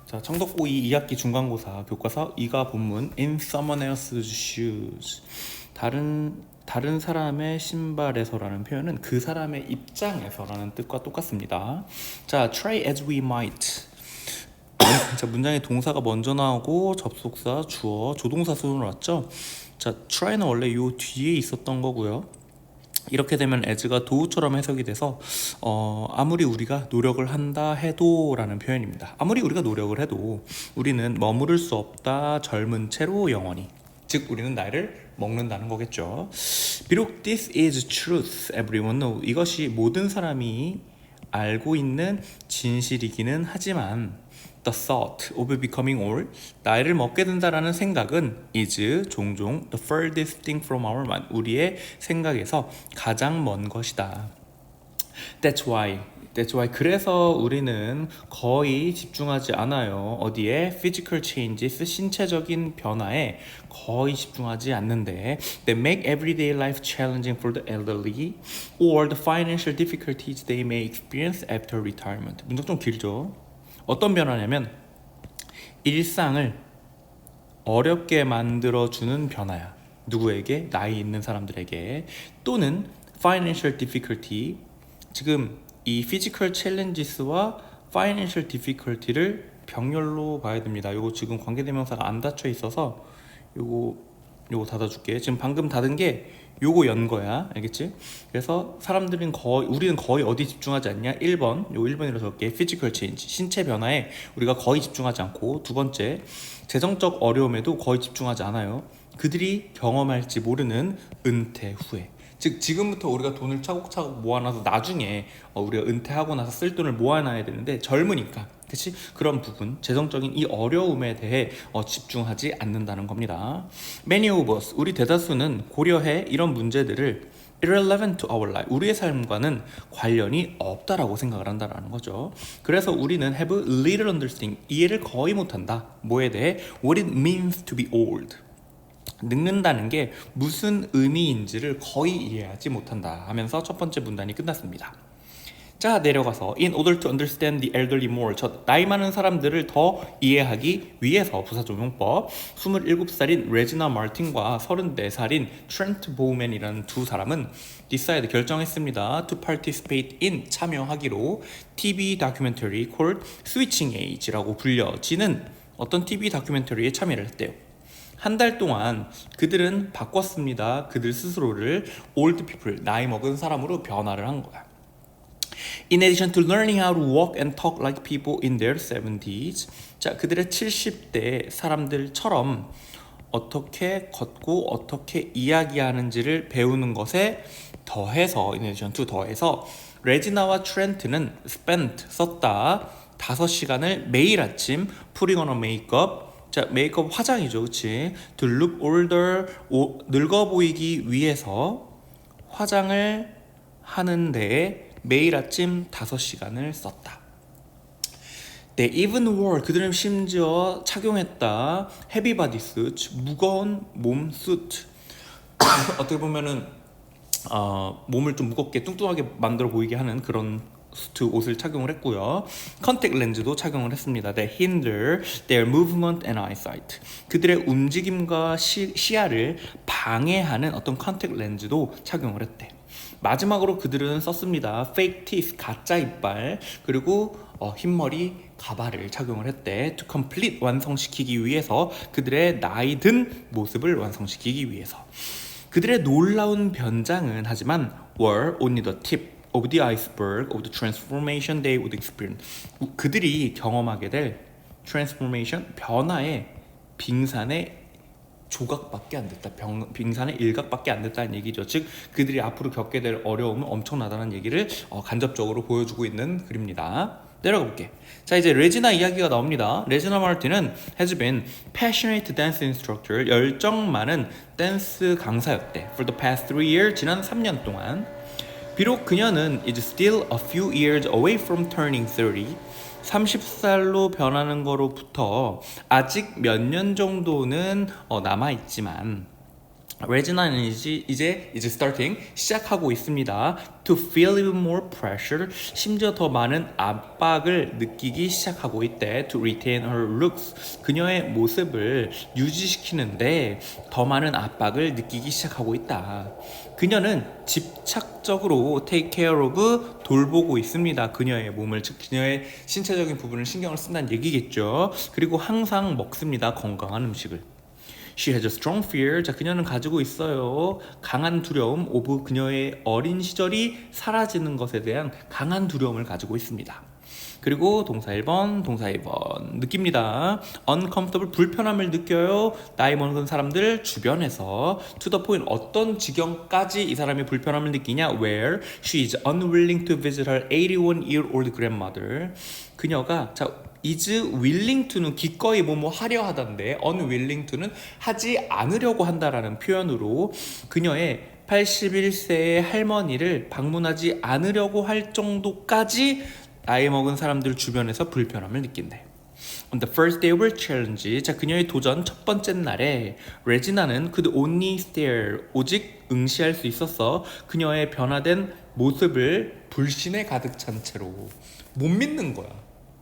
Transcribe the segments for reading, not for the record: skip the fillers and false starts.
자, 청덕고2 2학기 중간고사 교과서 2가 본문 In someone else's shoes. 다른 사람의 신발에서라는 표현은 그 사람의 입장에서라는 뜻과 똑같습니다. 자, try as we might. 자, 문장에 동사가 먼저 나오고 접속사, 주어, 조동사 순으로 왔죠. 자, try는 원래 요 뒤에 있었던 거고요. 이렇게 되면 as가 do처럼 해석이 돼서 아무리 우리가 노력을 한다 해도 라는 표현입니다. 아무리 우리가 노력을 해도 우리는 머무를 수 없다 젊은 채로 영원히, 즉 우리는 나이를 먹는다는 거겠죠. 비록 this is truth everyone know, 이것이 모든 사람이 알고 있는 진실이기는 하지만 the thought of becoming old, 나이를 먹게 된다라는 생각은 is 종종 the furthest thing from our mind, 우리의 생각에서 가장 먼 것이다. That's why 그래서 우리는 거의 집중하지 않아요. 어디에? Physical changes, 신체적인 변화에 거의 집중하지 않는데 that make everyday life challenging for the elderly or the financial difficulties they may experience after retirement. 문장 좀 길죠? 어떤 변화냐면 일상을 어렵게 만들어주는 변화야. 누구에게? 나이 있는 사람들에게. 또는 financial difficulty, 지금 이 physical challenges와 financial difficulty를 병렬로 봐야 됩니다. 요거 지금 관계대명사가 안 닫혀 있어서 요거 닫아줄게. 지금 방금 닫은 게 요거 연 거야. 알겠지? 그래서 우리는 거의 어디 집중하지 않냐? 1번, 요 1번이라고 적을게. physical change, 신체 변화에 우리가 거의 집중하지 않고, 두 번째, 재정적 어려움에도 거의 집중하지 않아요. 그들이 경험할지 모르는 은퇴 후에, 즉 지금부터 우리가 돈을 차곡차곡 모아놔서 나중에 우리가 은퇴하고 나서 쓸 돈을 모아놔야 되는데 젊으니까, 그치? 그런 부분, 재정적인 이 어려움에 대해 집중하지 않는다는 겁니다. Many of us, 우리 대다수는 고려해 이런 문제들을 irrelevant to our life, 우리의 삶과는 관련이 없다라고 생각을 한다는 거죠. 그래서 우리는 have little understanding, 이해를 거의 못한다. 뭐에 대해? What it means to be old, 늙는다는 게 무슨 의미인지를 거의 이해하지 못한다 하면서 첫 번째 문단이 끝났습니다. 자, 내려가서 in order to understand the elderly more, 나이 많은 사람들을 더 이해하기 위해서 부사적용법, 27살인 레지나 마틴과 34살인 트렌트 보우맨이라는 두 사람은 decide, 결정했습니다. to participate in, 참여하기로 TV 다큐멘터리 called Switching Age라고 불려지는 어떤 TV 다큐멘터리에 참여를 했대요. 한 달 동안 그들은 바꿨습니다. 그들 스스로를 old people, 나이 먹은 사람으로 변화를 한 거야. In addition to learning how to walk and talk like people in their 70s, 자, 그들의 70대 사람들처럼 어떻게 걷고 어떻게 이야기하는지를 배우는 것에 더해서, in addition to 더해서, 레지나와 트렌트는 spent, 썼다, 5시간을 매일 아침 putting on a makeup, 자, 메이크업 화장이죠, 그치? To look older, 늙어 보이기 위해서 화장을 하는데 매일 아침 5시간을 썼다. They even wore, 그들은 심지어 착용했다, heavy body suit, 무거운 몸 수트. 어떻게 보면은 몸을 좀 무겁게 뚱뚱하게 만들어 보이게 하는 그런 수트 옷을 착용을 했고요. 컨택 렌즈도 착용을 했습니다. They hinder their movement and eyesight, 그들의 움직임과 시야를 방해하는 어떤 컨택 렌즈도 착용을 했대. 마지막으로 그들은 썼습니다. fake teeth, 가짜 이빨, 그리고 흰머리 가발을 착용을 했대. to complete, 완성시키기 위해서, 그들의 나이 든 모습을 완성시키기 위해서. 그들의 놀라운 변장은 하지만 were only the tip of the iceberg of the transformation they would experience, 그들이 경험하게 될 transformation, 변화의 빙산의 조각밖에 안 됐다, 빙산의 일각밖에 안 됐다는 얘기죠. 즉 그들이 앞으로 겪게 될 어려움은 엄청나다는 얘기를 간접적으로 보여주고 있는 글입니다. 내려가 볼게. 자, 이제 레지나 이야기가 나옵니다. 레지나 마틴은 has been passionate dance instructor, 열정 많은 댄스 강사였대. For the past 3 years, 지난 3년 동안. 비록 그녀는 is still a few years away from turning 30, 30살로 변하는 거로부터 아직 몇 년 정도는 남아있지만 레지나는 이제 starting 시작하고 있습니다. To feel even more pressure, 심지어 더 많은 압박을 느끼기 시작하고 있대. To retain her looks, 그녀의 모습을 유지시키는데 더 많은 압박을 느끼기 시작하고 있다. 그녀는 집착적으로 take care of, 돌보고 있습니다. 그녀의 몸을, 즉 그녀의 신체적인 부분을 신경을 쓴다는 얘기겠죠. 그리고 항상 먹습니다. 건강한 음식을. She has a strong fear. 자, 그녀는 가지고 있어요. 강한 두려움. 오브, 그녀의 어린 시절이 사라지는 것에 대한 강한 두려움을 가지고 있습니다. 그리고 동사 1번, 동사 2번 느낍니다. uncomfortable, 불편함을 느껴요. 나이 먹은 사람들 주변에서. to the point, 어떤 지경까지 이 사람이 불편함을 느끼냐. where she is unwilling to visit her 81-year-old grandmother. 그녀가 is willing to는 기꺼이 뭐뭐 하려 하던데 unwilling to는 하지 않으려고 한다라는 표현으로 그녀의 81세의 할머니를 방문하지 않으려고 할 정도까지 나이 먹은 사람들 주변에서 불편함을 느낀대. On the first day of her challenge, 자, 그녀의 도전 첫 번째 날에 레지나는 could only stare, 오직 응시할 수 있었어. 그녀의 변화된 모습을 불신에 가득 찬 채로. 못 믿는 거야.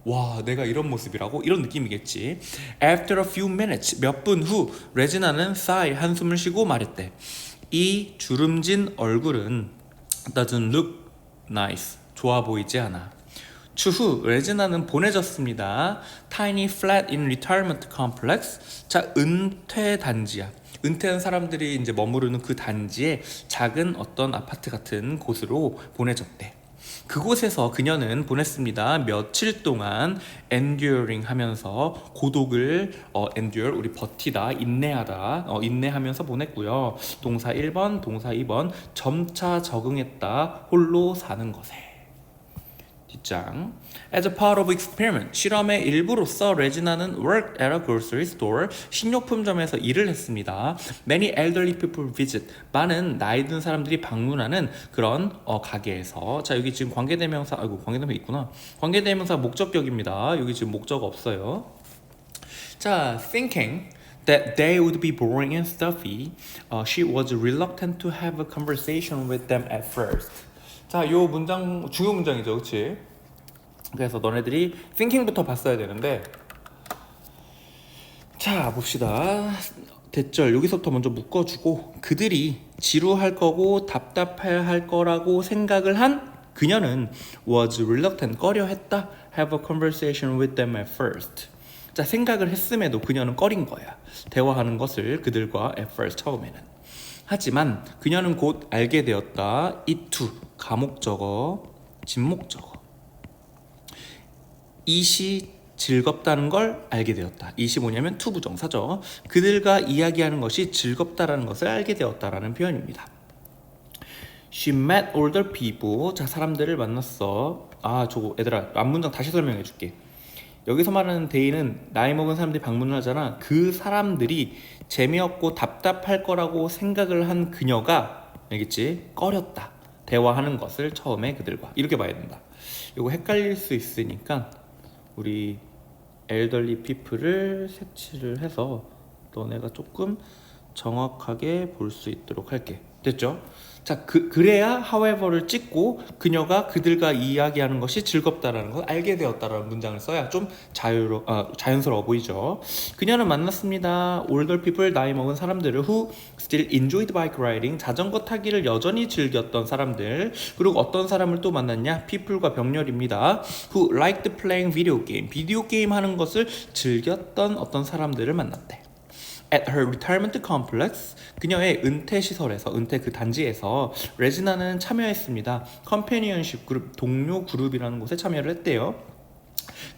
와, 내가 이런 모습이라고? 이런 느낌이겠지. After a few minutes, 몇 분 후 레지나는 sigh, 한숨을 쉬고 말했대. 이 주름진 얼굴은 doesn't look nice, 좋아 보이지 않아. 추후 레지나는 보내졌습니다. Tiny flat in retirement complex. 자, 은퇴 단지야. 은퇴한 사람들이 이제 머무르는 그 단지에 작은 어떤 아파트 같은 곳으로 보내졌대. 그곳에서 그녀는 보냈습니다. 며칠 동안 enduring 하면서 고독을 endure, 우리 버티다, 인내하다, 인내하면서 보냈고요. 동사 1번, 동사 2번 점차 적응했다, 홀로 사는 것에. 뒷장. As a part of experiment, 실험의 일부로서 레지나는 worked at a grocery store, 식료품점에서 일을 했습니다. Many elderly people visit, 많은 나이 든 사람들이 방문하는 그런 가게에서. 자, 여기 지금 관계대명사, 관계대명사 있구나. 관계대명사 목적격입니다. 여기 지금 목적 없어요. 자, thinking that they would be boring and stuffy, she was reluctant to have a conversation with them at first. 자, 요 문장 중요 문장이죠, 그렇지? 그래서 너네들이 thinking부터 봤어야 되는데, 자, 봅시다. 대절 여기서부터 먼저 묶어주고, 그들이 지루할 거고 답답할 거라고 생각을 한 그녀는 was reluctant, 꺼려했다, have a conversation with them at first. 자, 생각을 했음에도 그녀는 꺼린 거야. 대화하는 것을 그들과 at first, 처음에는. 하지만 그녀는 곧 알게 되었다. it to, 가목적어, 진목적어. it이 즐겁다는 걸 알게 되었다. it이 뭐냐면 to 부정사죠. 그들과 이야기하는 것이 즐겁다라는 것을 알게 되었다라는 표현입니다. She met older people. 자, 사람들을 만났어. 저거 얘들아, 앞문장 다시 설명해 줄게. 여기서 말하는 데이는 나이 먹은 사람들이 방문을 하잖아. 그 사람들이 재미없고 답답할 거라고 생각을 한 그녀가, 알겠지? 꺼렸다. 대화하는 것을 처음에 그들과. 이렇게 봐야 된다. 이거 헷갈릴 수 있으니까 우리 엘더리 피플을 색칠을 해서 너네가 조금 정확하게 볼 수 있도록 할게. 됐죠? 자, 그래야 however를 찍고 그녀가 그들과 이야기하는 것이 즐겁다라는 걸 알게 되었다라는 문장을 써야 좀 자연스러워 보이죠. 그녀는 만났습니다. older people, 나이 먹은 사람들을 who still enjoyed bike riding, 자전거 타기를 여전히 즐겼던 사람들. 그리고 어떤 사람을 또 만났냐? people과 병렬입니다. who liked playing video game, 비디오 게임 하는 것을 즐겼던 어떤 사람들을 만났대. At her retirement complex, 그녀의 은퇴 시설에서, 은퇴 그 단지에서 레지나는 참여했습니다. companionship 그룹, 동료 그룹이라는 곳에 참여를 했대요.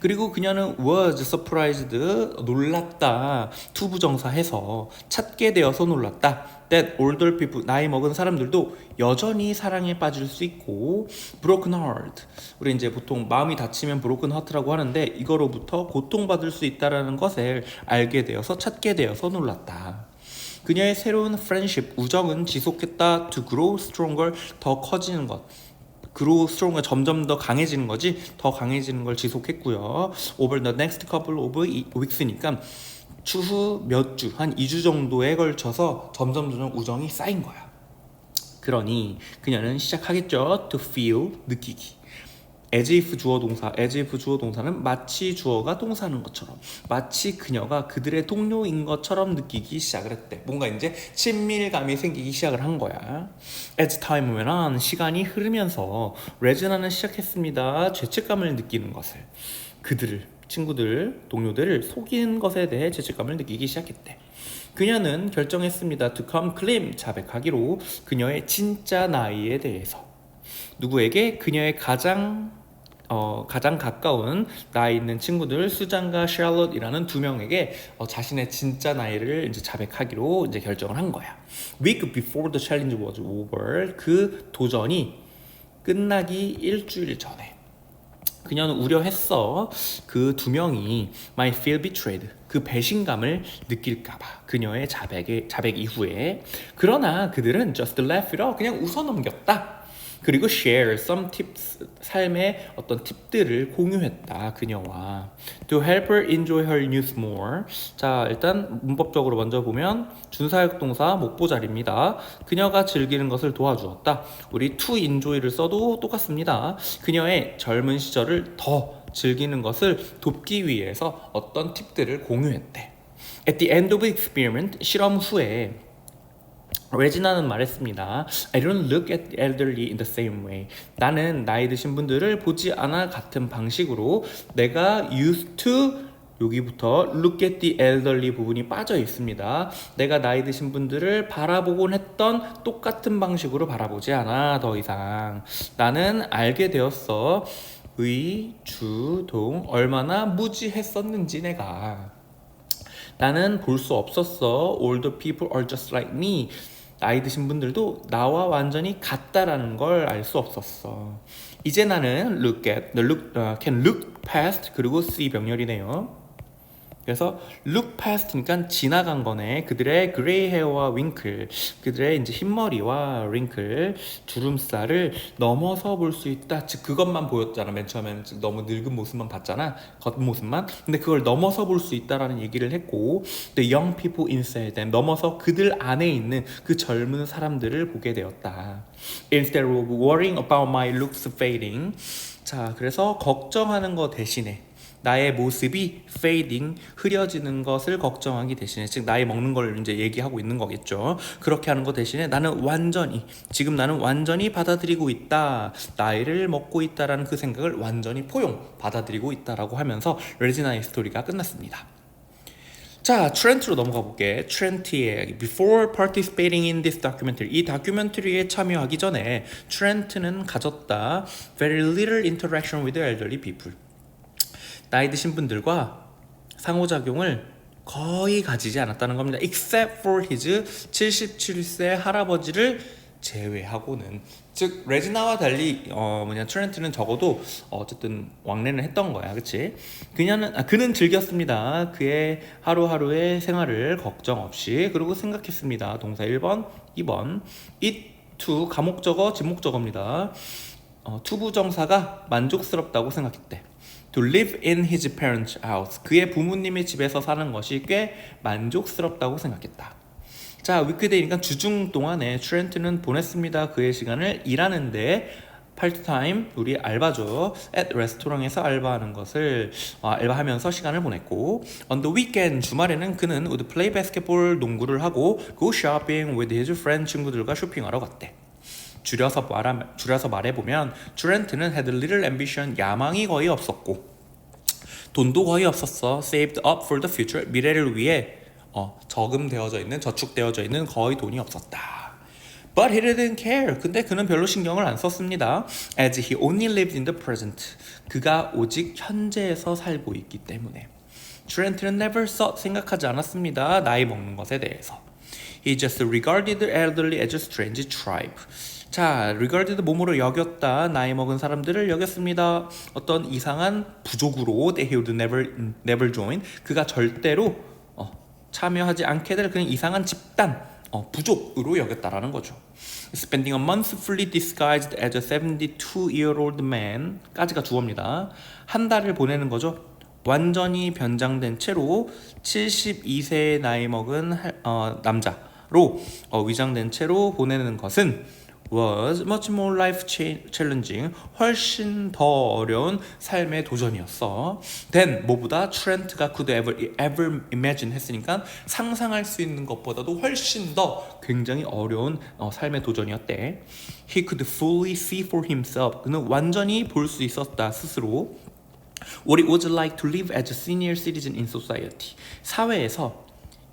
그리고 그녀는 was surprised, 놀랐다, to 부정사해서 찾게 되어서 놀랐다. That older people, 나이 먹은 사람들도 여전히 사랑에 빠질 수 있고, broken heart, 우리 이제 보통 마음이 다치면 broken heart라고 하는데 이거로부터 고통받을 수 있다라는 것을 알게 되어서 찾게 되어서 놀랐다. 그녀의 새로운 friendship, 우정은 지속했다. To grow stronger, 더 커지는 것. grow stronger, 점점 더 강해지는 거지, 더 강해지는 걸 지속했고요. Over the next couple of weeks니까 추후 몇 주, 한 2주 정도에 걸쳐서 점점 우정이 쌓인 거야. 그러니 그녀는 시작하겠죠. to feel, 느끼기. as if 주어 동사, as if 주어 동사는 마치 주어가 동사하는 것처럼, 마치 그녀가 그들의 동료인 것처럼 느끼기 시작을 했대. 뭔가 이제 친밀감이 생기기 시작을 한 거야. as time went on, 시간이 흐르면서 레지나는 시작했습니다. 죄책감을 느끼는 것을. 그들을, 친구들, 동료들을 속이는 것에 대해 죄책감을 느끼기 시작했대. 그녀는 결정했습니다. to come clean, 자백하기로 그녀의 진짜 나이에 대해서. 누구에게? 그녀의 가장 가까운 나이 있는 친구들 수잔과 샬롯이라는 두 명에게 자신의 진짜 나이를 이제 자백하기로 이제 결정을 한 거야. Week before the challenge was over, 그 도전이 끝나기 일주일 전에 그녀는 우려했어. 그 두 명이 might feel betrayed, 그 배신감을 느낄까봐 그녀의 자백 이후에. 그러나 그들은 just laugh it off, 그냥 웃어넘겼다. 그리고 share some tips, 삶의 어떤 팁들을 공유했다 그녀와. to help her enjoy her youth more. 자, 일단 문법적으로 먼저 보면 준사역 동사 목보자리입니다. 그녀가 즐기는 것을 도와주었다. 우리 to enjoy를 써도 똑같습니다. 그녀의 젊은 시절을 더 즐기는 것을 돕기 위해서 어떤 팁들을 공유했대. at the end of the experiment, 실험 후에 레지나는 말했습니다. I don't look at the elderly in the same way. 나는 나이 드신 분들을 보지 않아 같은 방식으로. 내가 used to, 여기부터 look at the elderly 부분이 빠져 있습니다. 내가 나이 드신 분들을 바라보곤 했던 똑같은 방식으로 바라보지 않아. 더 이상 나는 알게 되었어. 의, 주, 동, 얼마나 무지했었는지 내가. 나는 볼 수 없었어. Older people are just like me. 나이 드신 분들도 나와 완전히 같다라는 걸 알 수 없었어. 이제 나는 can look past, 그리고 see 병렬이네요. 그래서 look past니까 지나간 거네. 그들의 grey hair와 wrinkle, 그들의 이제 흰머리와 wrinkle, 주름살을 넘어서 볼 수 있다. 즉 그것만 보였잖아. 맨 처음에는 너무 늙은 모습만 봤잖아. 겉모습만. 근데 그걸 넘어서 볼 수 있다라는 얘기를 했고, the young people inside them, 넘어서 그들 안에 있는 그 젊은 사람들을 보게 되었다. Instead of worrying about my looks fading. 자, 그래서 걱정하는 거 대신에 나의 모습이 fading, 흐려지는 것을 걱정하기 대신에, 즉 나이 먹는 걸 이제 얘기하고 있는 거겠죠. 그렇게 하는 것 대신에 지금 나는 완전히 받아들이고 있다. 나이를 먹고 있다라는 그 생각을 완전히 받아들이고 있다라고 하면서 레지나의 스토리가 끝났습니다. 자, 트렌트로 넘어가 볼게. 트렌트의 before participating in this documentary, 이 다큐멘터리에 참여하기 전에 트렌트는 가졌다 very little interaction with elderly people. 나이 드신 분들과 상호작용을 거의 가지지 않았다는 겁니다. except for his 77세 할아버지를 제외하고는. 즉 레지나와 달리 트렌트는 적어도 어쨌든 왕래는 했던 거야. 그치? 그는 즐겼습니다. 그의 하루하루의 생활을 걱정 없이. 그리고 생각했습니다. 동사 1번, 2번. it to 가목적어, 진목적어입니다. 투부정사가 만족스럽다고 생각했대. to live in his parents' house, 그의 부모님의 집에서 사는 것이 꽤 만족스럽다고 생각했다. 자, 위크데이니까 주중 동안에 트렌트는 보냈습니다. 그의 시간을 일하는데, 파트타임, 우리 알바죠. at 레스토랑에서 알바하면서 시간을 보냈고, on the weekend, 주말에는 그는 would play basketball, 농구를 하고 go shopping with his friend, 친구들과 쇼핑하러 갔대. 줄여서 말해보면 트렌트는 had little ambition, 야망이 거의 없었고 돈도 거의 없었어. saved up for the future, 미래를 위해 저축되어져 있는 거의 돈이 없었다. But he didn't care. 근데 그는 별로 신경을 안 썼습니다. As he only lived in the present, 그가 오직 현재에서 살고 있기 때문에. 트렌트는 never thought, 생각하지 않았습니다. 나이 먹는 것에 대해서. He just regarded the elderly as a strange tribe. 자, regarded 몸으로 여겼다. 나이 먹은 사람들을 여겼습니다. 어떤 이상한 부족으로. That he would never join. 그가 절대로 참여하지 않게 될 그냥 이상한 집단, 부족으로 여겼다라는 거죠. Spending a month fully disguised as a 72-year-old man 까지가 주어입니다. 한 달을 보내는 거죠. 완전히 변장된 채로 72세의 나이 먹은 남자로 위장된 채로 보내는 것은 was much more life challenging, 훨씬 더 어려운 삶의 도전이었어. then 뭐보다 트렌트가 could ever imagine 했으니까 상상할 수 있는 것보다도 훨씬 더 굉장히 어려운 삶의 도전이었대. He could fully see for himself. 그는 완전히 볼 수 있었다 스스로. What it was like to live as a senior citizen in society. 사회에서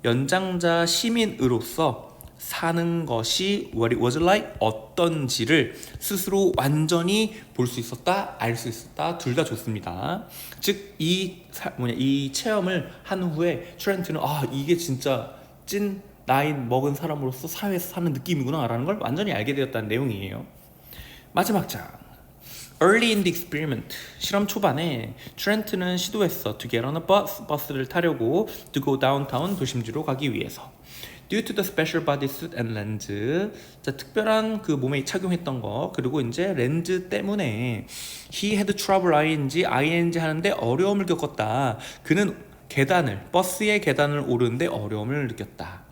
연장자 시민으로서 사는 것이 what it was like 어떤지를 스스로 완전히 볼 수 있었다, 알 수 있었다, 둘 다 좋습니다. 즉 이 체험을 한 후에 트렌트는 이게 진짜 찐 나이 먹은 사람으로서 사회에서 사는 느낌이구나 라는 걸 완전히 알게 되었다는 내용이에요. 마지막 장. Early in the experiment, 실험 초반에 트렌트는 시도했어. To get on a bus, 버스를 타려고 to go downtown, 도심지로 가기 위해서. Due to the special bodysuit and lens, 자, 특별한 그 몸에 착용했던 거, 그리고 이제 렌즈 때문에 he had trouble ing 하는데 어려움을 겪었다. 그는 버스의 계단을 오르는데 어려움을 느꼈다.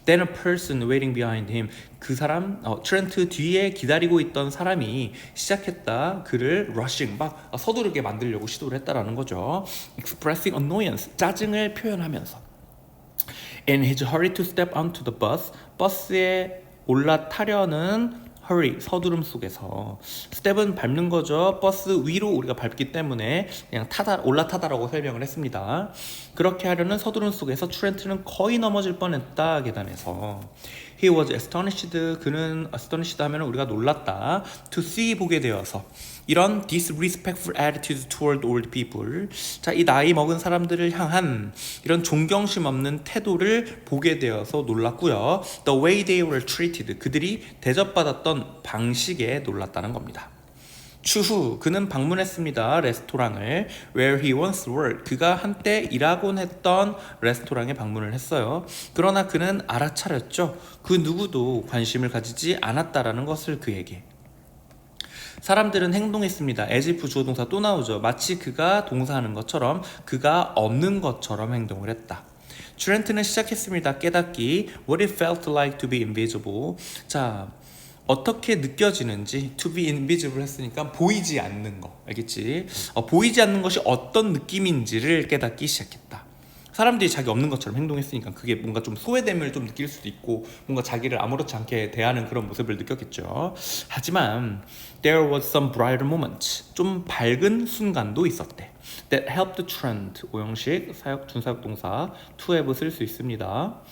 Then a person waiting behind him, 그 사람, 트렌트 뒤에 기다리고 있던 사람이 시작했다. 그를 rushing, 막 서두르게 만들려고 시도를 했다라는 거죠. Expressing annoyance, 짜증을 표현하면서. In his hurry to step onto the bus, 버스에 올라타려는 hurry, 서두름 속에서 스텝은 밟는 거죠. 버스 위로 우리가 밟기 때문에 그냥 올라타다라고 설명을 했습니다. 그렇게 하려는 서두름 속에서 트렌트는 거의 넘어질 뻔했다. 계단에서. He was astonished. 그는 astonished 하면 우리가 놀랐다. To see, 보게 되어서. 이런 disrespectful attitudes toward old people. 자, 이 나이 먹은 사람들을 향한 이런 존경심 없는 태도를 보게 되어서 놀랐고요. The way they were treated. 그들이 대접받았던 방식에 놀랐다는 겁니다. 추후 그는 방문했습니다. 레스토랑을 where he once worked. 그가 한때 일하곤 했던 레스토랑에 방문을 했어요. 그러나 그는 알아차렸죠. 그 누구도 관심을 가지지 않았다라는 것을 그에게. 사람들은 행동했습니다. as if 주어 동사 또 나오죠. 마치 그가 동사하는 것처럼, 그가 없는 것처럼 행동을 했다. 트렌트는 시작했습니다. 깨닫기. What it felt like to be invisible. 자, 어떻게 느껴지는지. to be invisible 했으니까 보이지 않는 거. 알겠지? 보이지 않는 것이 어떤 느낌인지를 깨닫기 시작했다. 사람들이 자기 없는 것처럼 행동했으니까 그게 뭔가 좀 소외됨을 좀 느낄 수도 있고 뭔가 자기를 아무렇지 않게 대하는 그런 모습을 느꼈겠죠. 하지만 there was some brighter moment. 좀 밝은 순간도 있었대. That helped Trent. 오형식 사역 준사역 동사 to have 쓸 수 있습니다.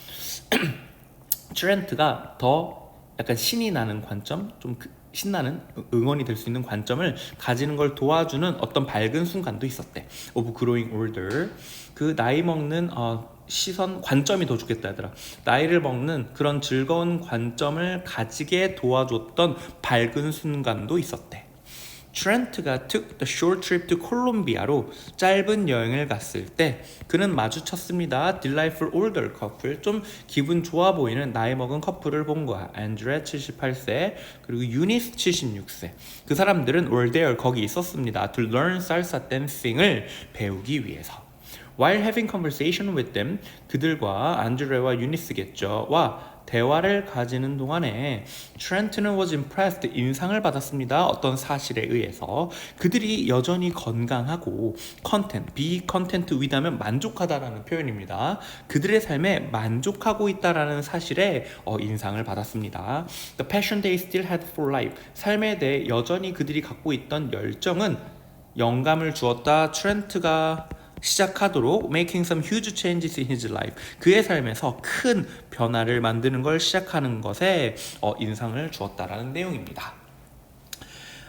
트렌트가 더 약간 신이 나는 관점, 좀 신나는 응원이 될 수 있는 관점을 가지는 걸 도와주는 어떤 밝은 순간도 있었대. Of growing older. 그 나이 먹는 시선, 관점이 더 좋겠다 얘들아. 나이를 먹는 그런 즐거운 관점을 가지게 도와줬던 밝은 순간도 있었대. 트렌트가 took the short trip to Colombia로 짧은 여행을 갔을 때 그는 마주쳤습니다. delightful older couple, 좀 기분 좋아 보이는 나이 먹은 커플을 본 거야. 안드레 78세 그리고 유니스 76세. 그 사람들은 were there, 거기 있었습니다. to learn salsa dancing을 배우기 위해서. While having conversation with them, 그들과 안드레와 유니스겠죠. 대화를 가지는 동안에 트렌트는 was impressed, 인상을 받았습니다. 어떤 사실에 의해서 그들이 여전히 건강하고 be content with 하면 만족하다라는 표현입니다. 그들의 삶에 만족하고 있다라는 사실에 인상을 받았습니다. The passion they still had for life, 삶에 대해 여전히 그들이 갖고 있던 열정은 영감을 주었다. 트렌트가 시작하도록 making some huge changes in his life, 그의 삶에서 큰 변화를 만드는 걸 시작하는 것에 인상을 주었다라는 내용입니다.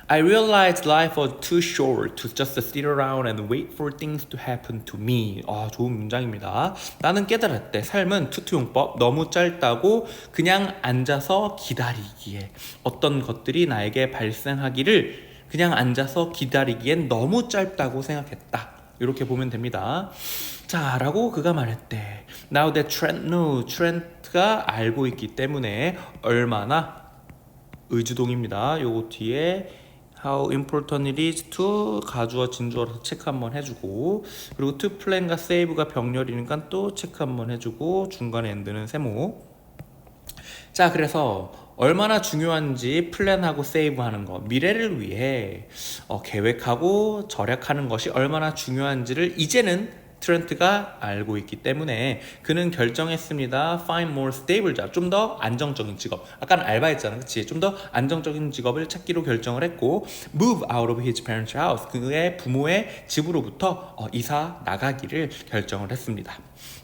I realized life was too short to just sit around and wait for things to happen to me. 좋은 문장입니다. 나는 깨달았대. 삶은 투투용법, 너무 짧다고 그냥 앉아서 기다리기에, 어떤 것들이 나에게 발생하기를 그냥 앉아서 기다리기엔 너무 짧다고 생각했다. 이렇게 보면 됩니다. 자, 라고 그가 말했대. Now that Trent knew, 트렌트가 알고 있기 때문에 얼마나 의주동입니다. 요거 뒤에 How important it is to 가주어 진주어라서 체크 한번 해주고, 그리고 to plan과 save가 병렬이니까 또 체크 한번 해주고, 중간에 end는 세모. 자, 그래서 얼마나 중요한지 플랜하고 세이브하는 거, 미래를 위해 계획하고 절약하는 것이 얼마나 중요한지를 이제는 트렌트가 알고 있기 때문에 그는 결정했습니다. Find more stable job. 좀 더 안정적인 직업. 아까는 알바했잖아, 그치? 좀 더 안정적인 직업을 찾기로 결정을 했고, move out of his parents' house. 그의 부모의 집으로부터 이사 나가기를 결정을 했습니다.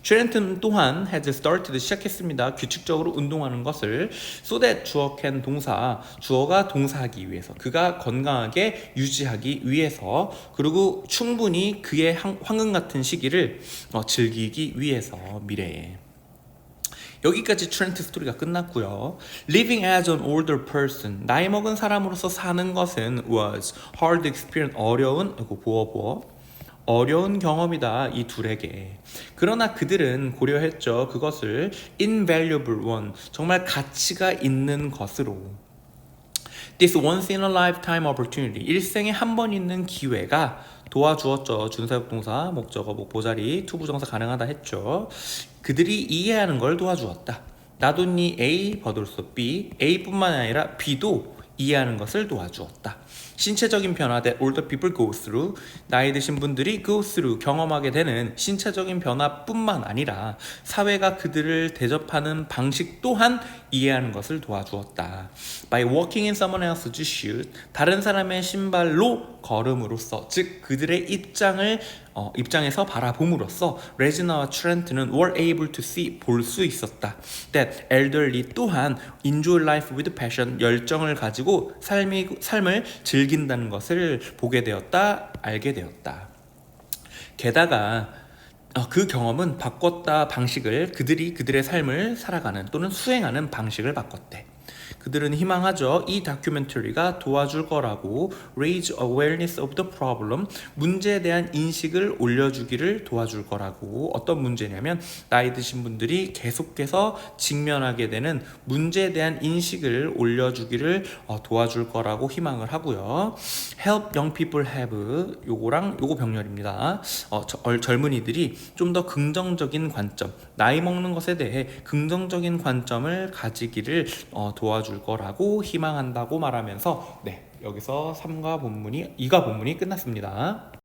트렌트는 또한 has started 시작했습니다. 규칙적으로 운동하는 것을 so that 주어 can 동사, 주어가 동사하기 위해서, 그가 건강하게 유지하기 위해서, 그리고 충분히 그의 황금 같은 시기를 즐기기 위해서 미래에. 여기까지 트렌트 스토리가 끝났고요. Living as an older person, 나이 먹은 사람으로서 사는 것은 was hard experience, 어려운 경험이다, 이 둘에게. 그러나 그들은 고려했죠. 그것을 invaluable one, 정말 가치가 있는 것으로. This once in a lifetime opportunity, 일생에 한 번 있는 기회가 도와주었죠. 준사역 동사, 목적어, 목보자리, 투부정사 가능하다 했죠. 그들이 이해하는 걸 도와주었다. 나도 니 A, 버들소 B, A뿐만 아니라 B도 이해하는 것을 도와주었다. 신체적인 변화 that older people go through, 나이 드신 분들이 go through, 경험하게 되는 신체적인 변화뿐만 아니라 사회가 그들을 대접하는 방식 또한 이해하는 것을 도와주었다. By walking in someone else's shoes, 다른 사람의 신발로 걸음으로써, 즉 그들의 입장에서 바라봄으로써 레지나와 트렌트는 were able to see, 볼 수 있었다. That elderly 또한 enjoy life with passion, 열정을 가지고 삶을 즐긴다는 것을 보게 되었다, 알게 되었다. 게다가 그 경험은 바꿨다, 방식을, 그들의 삶을 살아가는 또는 수행하는 방식을 바꿨대. 그들은 희망하죠. 이 다큐멘터리가 도와줄 거라고. Raise awareness of the problem, 문제에 대한 인식을 올려주기를 도와줄 거라고. 어떤 문제냐면 나이 드신 분들이 계속해서 직면하게 되는 문제에 대한 인식을 올려주기를 도와줄 거라고 희망을 하고요. Help young people have, 요거 병렬입니다. 젊은이들이 좀 더 긍정적인 관점, 나이 먹는 것에 대해 긍정적인 관점을 가지기를 도와줄 거라고 희망한다고 말하면서, 네, 여기서 2가 본문이 끝났습니다.